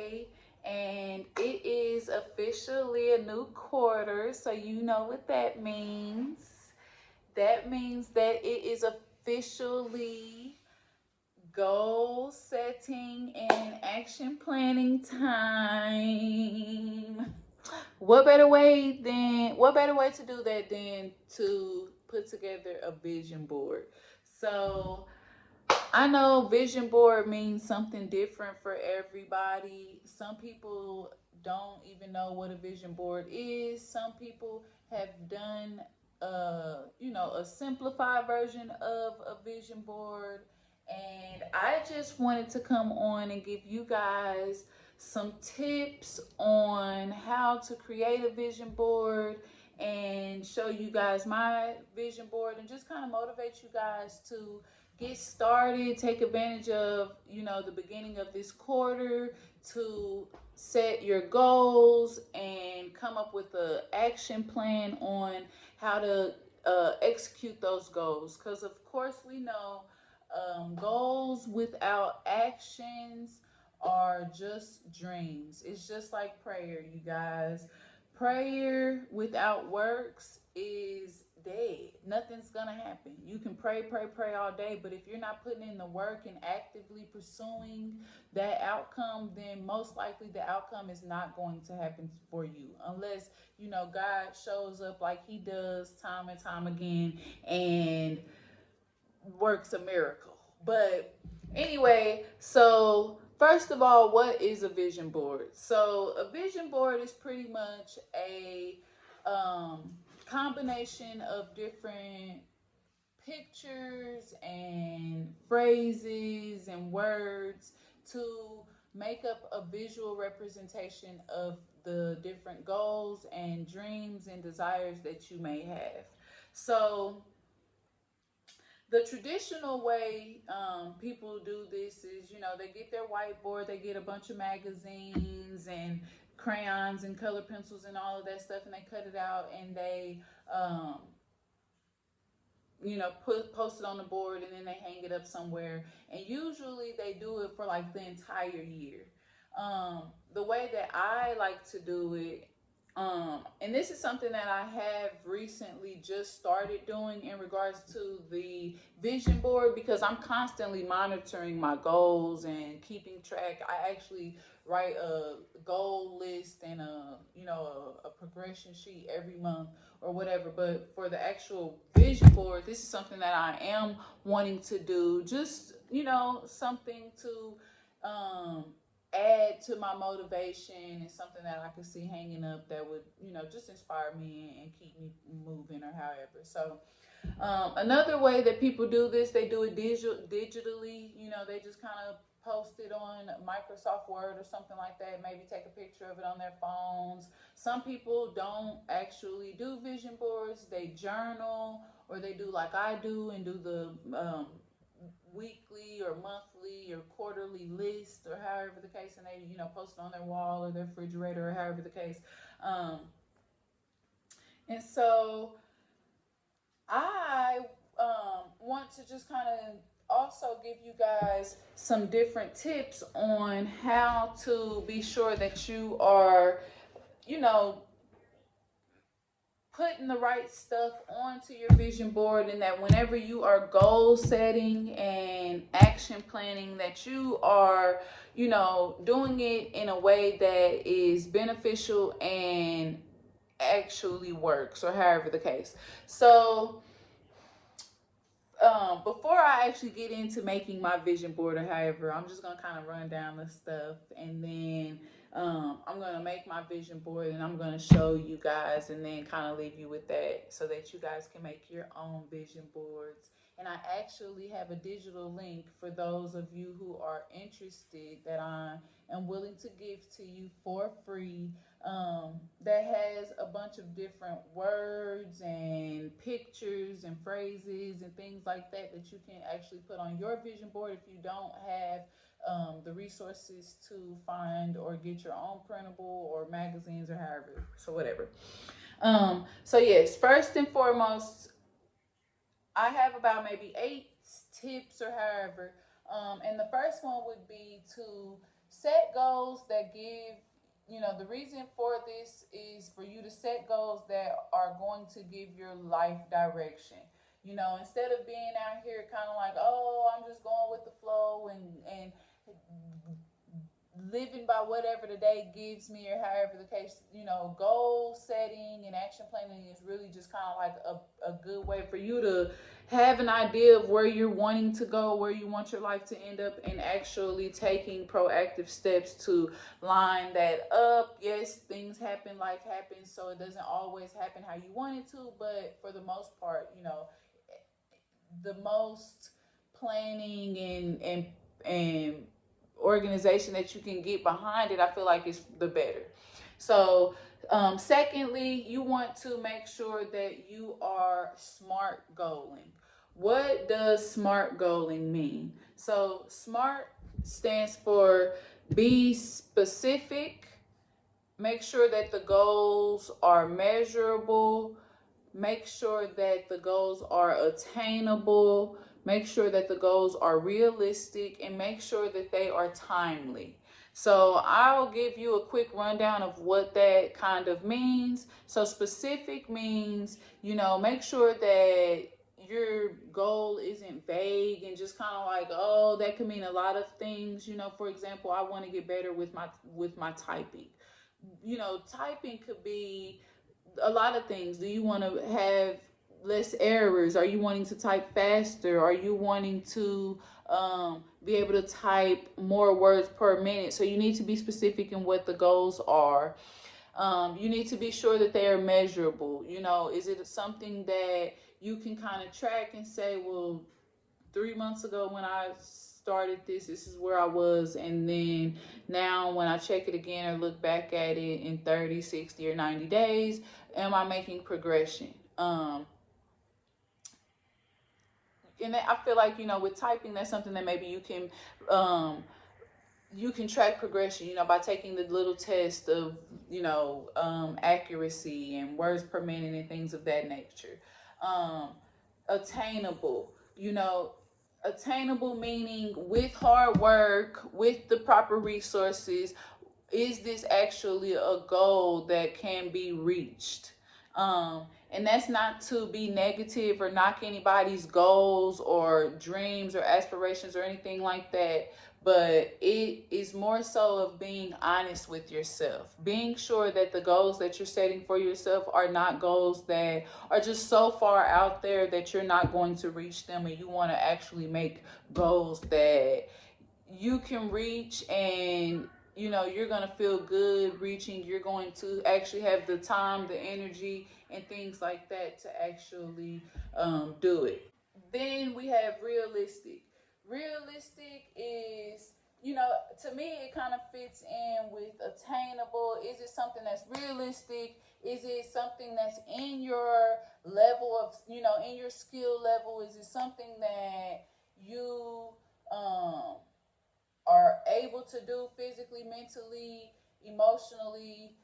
Wednesday, and it is officially a new quarter, so you know what that means. That means that it is officially goal setting and action planning time. What better way to do that than to put together a vision board? So I know vision board means something different for everybody. Some people don't even know what a vision board is. Some people have done a simplified version of a vision board. And I just wanted to come on and give you guys some tips on how to create a vision board and show you guys my vision board and just kind of motivate you guys to get started, take advantage of the beginning of this quarter to set your goals and come up with an action plan on how to execute those goals, because of course we know goals without actions are just dreams. It's just like prayer, you guys. Prayer without works is dead. Nothing's gonna happen. You can pray all day, but if you're not putting in the work and actively pursuing that outcome, then most likely the outcome is not going to happen for you unless God shows up like He does time and time again and works a miracle. But anyway, so first of all, what is a vision board? So a vision board is pretty much a combination of different pictures and phrases and words to make up a visual representation of the different goals and dreams and desires that you may have. So the traditional way people do this is, they get their whiteboard, they get a bunch of magazines and crayons and color pencils and all of that stuff, and they cut it out and they, post it on the board, and then they hang it up somewhere. And usually they do it for like the entire year. The way that I like to do it, and this is something that I have recently just started doing in regards to the vision board, because I'm constantly monitoring my goals and keeping track. I actually write a goal list and a progression sheet every month or whatever. But for the actual vision board, this is something that I am wanting to do. Just something to add to my motivation and something that I could see hanging up that would, just inspire me and keep me moving or however. So, another way that people do this, they do it digitally. They just kind of post it on Microsoft Word or something like that. Maybe take a picture of it on their phones. Some people don't actually do vision boards. They journal, or they do like I do and do the weekly or monthly or quarterly list or however the case, and they post it on their wall or their refrigerator or however the case. And so I want to just kind of also give you guys some different tips on how to be sure that you are putting the right stuff onto your vision board, and that whenever you are goal setting and action planning, that you are doing it in a way that is beneficial and actually works, or however the case. So before I actually get into making my vision board or however, I'm just gonna kind of run down the stuff, and then I'm gonna make my vision board and I'm gonna show you guys, and then kind of leave you with that so that you guys can make your own vision boards. And I actually have a digital link for those of you who are interested that I am willing to give to you for free, that has a bunch of different words and pictures and phrases and things like that that you can actually put on your vision board if you don't have the resources to find or get your own printable or magazines or however, so whatever. So yes, first and foremost, I have about maybe 8 tips or however. And the first one would be to set goals that give, the reason for this is for you to set goals that are going to give your life direction. Instead of being out here kind of like, oh, I'm just going with the flow and living by whatever the day gives me, or however the case, goal setting and action planning is really just kind of like a good way for you to have an idea of where you're wanting to go, where you want your life to end up, and actually taking proactive steps to line that up. Yes, things happen, life happens, so it doesn't always happen how you want it to, but for the most part, the most planning and organization that you can get behind it, I feel like is the better. So secondly, you want to make sure that you are SMART goaling. What does SMART goaling mean? So SMART stands for be specific, make sure that the goals are measurable, make sure that the goals are attainable, make sure that the goals are realistic, and make sure that they are timely. So I'll give you a quick rundown of what that kind of means. So specific means, make sure that your goal isn't vague and just kind of like, oh, that could mean a lot of things. For example, I want to get better with my typing. Typing could be a lot of things. Do you want to have less errors? Are you wanting to type faster? Are you wanting to be able to type more words per minute? So you need to be specific in what the goals are. You need to be sure that they are measurable. Is it something that you can kind of track and say, well, 3 months ago when I started this is where I was, and then now when I check it again or look back at it in 30, 60, or 90 days, am I making progression? And I feel like, with typing, that's something that maybe you can track progression, by taking the little test of, accuracy and words per minute and things of that nature. Attainable, attainable meaning with hard work, with the proper resources, is this actually a goal that can be reached? And that's not to be negative or knock anybody's goals or dreams or aspirations or anything like that, but it is more so of being honest with yourself, being sure that the goals that you're setting for yourself are not goals that are just so far out there that you're not going to reach them, and you want to actually make goals that you can reach, and you're going to feel good reaching. You're going to actually have the time, the energy, and things like that to actually do it. Then we have realistic. Realistic is, to me, it kind of fits in with attainable. Is it something that's realistic? Is it something that's in your level of, in your skill level? Is it something that you are able to do physically, mentally, emotionally,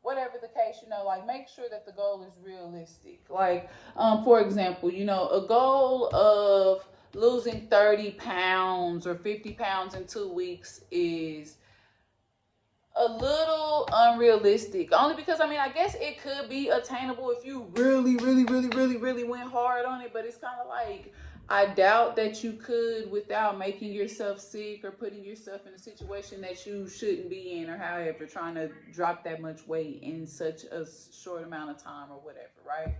whatever the case, like make sure that the goal is realistic. Like, for example, a goal of losing 30 pounds or 50 pounds in 2 weeks is a little unrealistic, only because I guess it could be attainable if you really, really, really, really, really went hard on it, but it's kind of like, I doubt that you could without making yourself sick or putting yourself in a situation that you shouldn't be in, or however, trying to drop that much weight in such a short amount of time or whatever, right?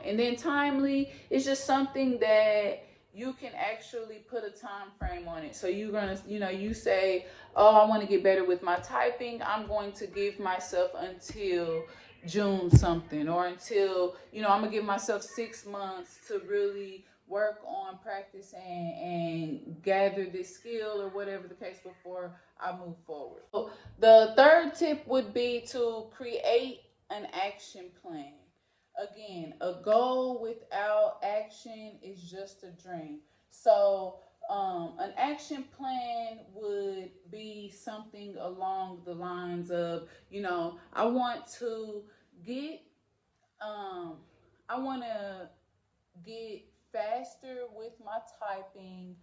And then timely is just something that you can actually put a time frame on it. So you're gonna, you say, oh, I want to get better with my typing. I'm going to give myself until June something, or until, I'm gonna give myself 6 months to really work on practice and gather this skill or whatever the case before I move forward. So the third tip would be to create an action plan. Again, a goal without action is just a dream. So an action plan would be something along the lines of, I want to get, I want to get faster with my typing.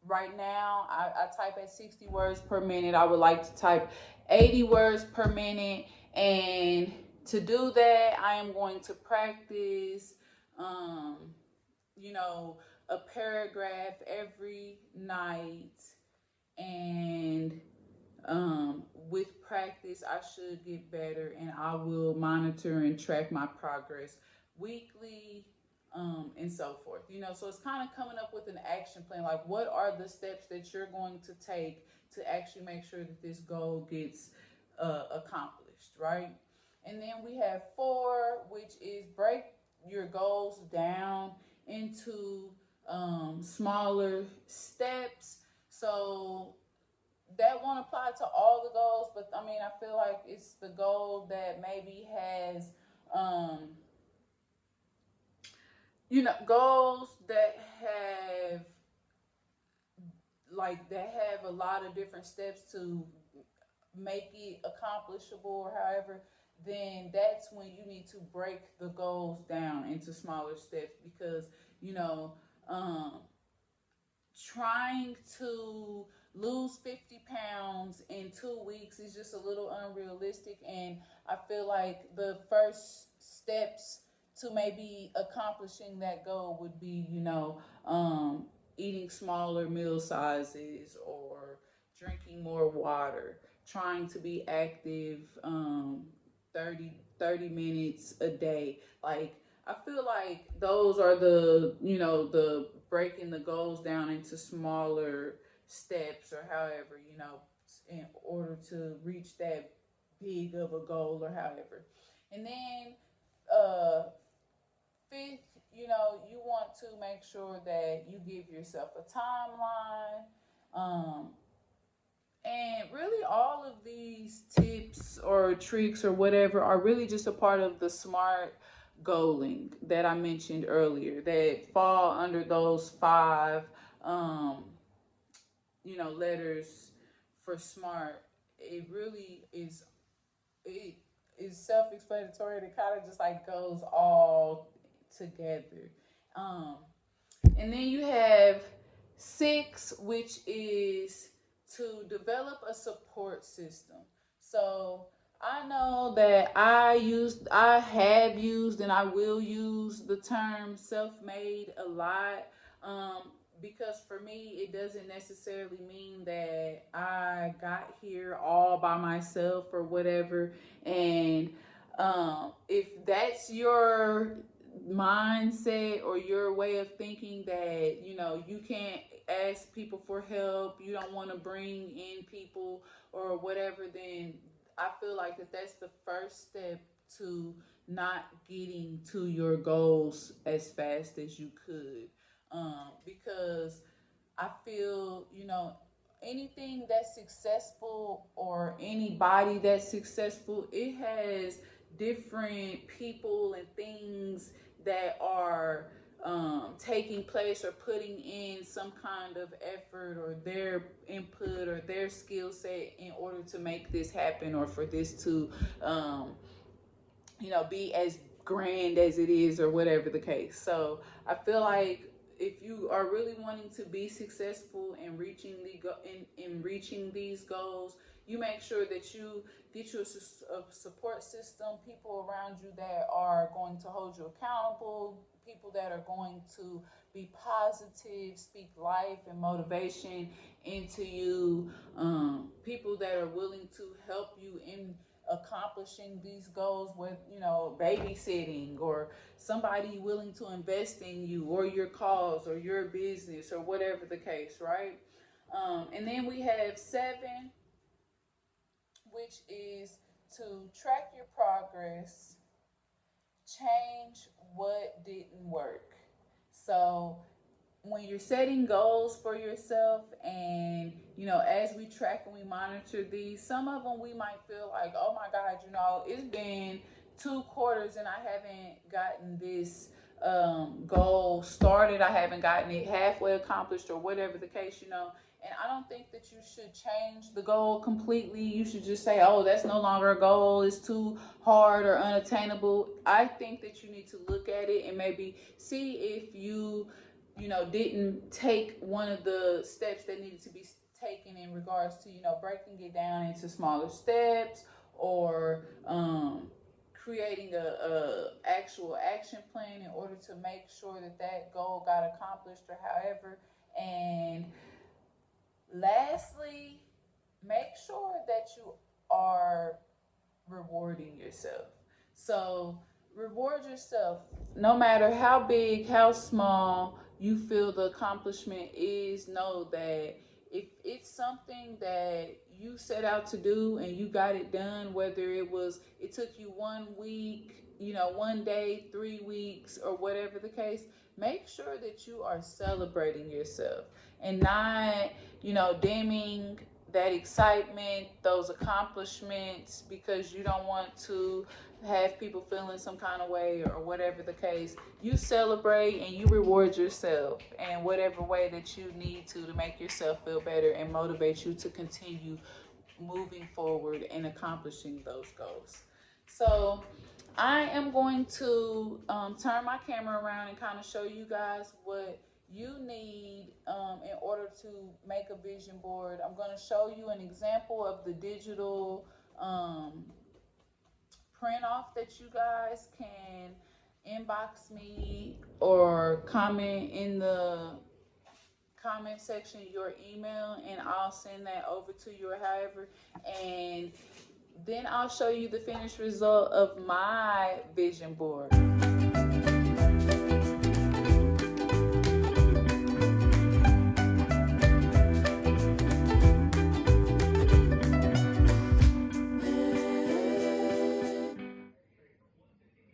right now I type at 60 words per minute. I would like to type 80 words per minute. And to do that, I am going to practice, um, you know, a paragraph every night. And with practice, I should get better, and I will monitor and track my progress weekly, and so forth. So it's kind of coming up with an action plan. Like, what are the steps that you're going to take to actually make sure that this goal gets accomplished, right? And then we have four, which is break your goals down into smaller steps. So that won't apply to all the goals, but I mean, I feel like it's the goal that maybe has, um, goals that have a lot of different steps to make it accomplishable or however, then that's when you need to break the goals down into smaller steps because, you know, um, trying to lose 50 pounds in 2 weeks is just a little unrealistic. And I feel like the first steps to maybe accomplishing that goal would be, eating smaller meal sizes or drinking more water, trying to be active 30 minutes a day. Like, I feel like those are the breaking the goals down into smaller steps or however, in order to reach that big of a goal or however. And then, uh, fifth, you want to make sure that you give yourself a timeline. And really, all of these tips or tricks or whatever are really just a part of the SMART goaling that I mentioned earlier that fall under those five, um, letters for SMART. It really is self-explanatory. It kind of just like goes all together. Um, and then you have six, which is to develop a support system. So I know that I have used, and I will use the term self-made a lot. Because for me, it doesn't necessarily mean that I got here all by myself or whatever. And if that's your mindset or your way of thinking that you can't ask people for help, you don't want to bring in people or whatever, then I feel like that's the first step to not getting to your goals as fast as you could, because I feel, anything that's successful or anybody that's successful, it has different people and things that are taking place or putting in some kind of effort or their input or their skill set in order to make this happen or for this to, be as grand as it is or whatever the case. So I feel like if you are really wanting to be successful in in reaching these goals, you make sure that you get you a support system, people around you that are going to hold you accountable, people that are going to be positive, speak life and motivation into you, people that are willing to help you in accomplishing these goals with babysitting or somebody willing to invest in you or your cause or your business or whatever the case, right? And then we have seven, which is to track your progress, change what didn't work. So when you're setting goals for yourself, and as we track and we monitor these, some of them we might feel like, oh my god, it's been 2 quarters and I haven't gotten this goal started, I haven't gotten it halfway accomplished or whatever the case. And I don't think that you should change the goal completely. You should just say, oh, that's no longer a goal, it's too hard or unattainable. I think that you need to look at it and maybe see if you you know, didn't take one of the steps that needed to be taken in regards to, you know, breaking it down into smaller steps, or creating a actual action plan in order to make sure that that goal got accomplished, or however. And lastly, make sure that you are rewarding yourself. So reward yourself, no matter how big, how small you feel the accomplishment is. Know that if it's something that you set out to do and you got it done, whether it took you 1 week, you know, 1 day, 3 weeks, or whatever the case, make sure that you are celebrating yourself and not, you know, dimming that excitement, those accomplishments, because you don't want to have people feeling some kind of way, or whatever the case. You celebrate and you reward yourself in whatever way that you need to make yourself feel better and motivate you to continue moving forward and accomplishing those goals. So I am going to turn my camera around and kind of show you guys what you need in order to make a vision board. I'm going to show you an example of the digital print off that you guys can inbox me or comment in the comment section your email, and I'll send that over to you, or however. And then I'll show you the finished result of my vision board.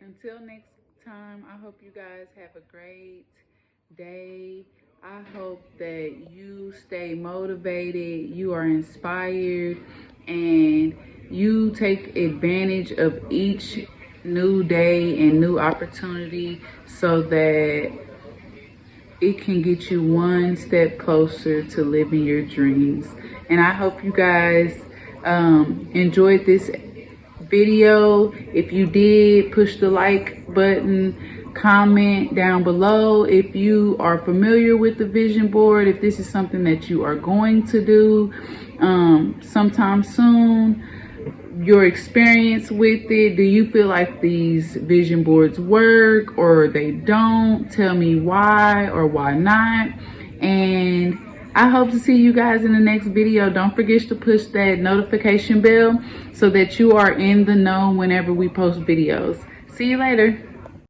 Until next time, I hope you guys have a great day. I hope that you stay motivated, you are inspired, and you take advantage of each new day and new opportunity so that it can get you one step closer to living your dreams. And I hope you guys enjoyed this video. If you did, push the like button, comment down below if you are familiar with the vision board, if this is something that you are going to do sometime soon, your experience with it. Do you feel like these vision boards work or they don't? Tell me why or why not. And I hope to see you guys in the next video. Don't forget to push that notification bell so that you are in the know whenever we post videos. See you later.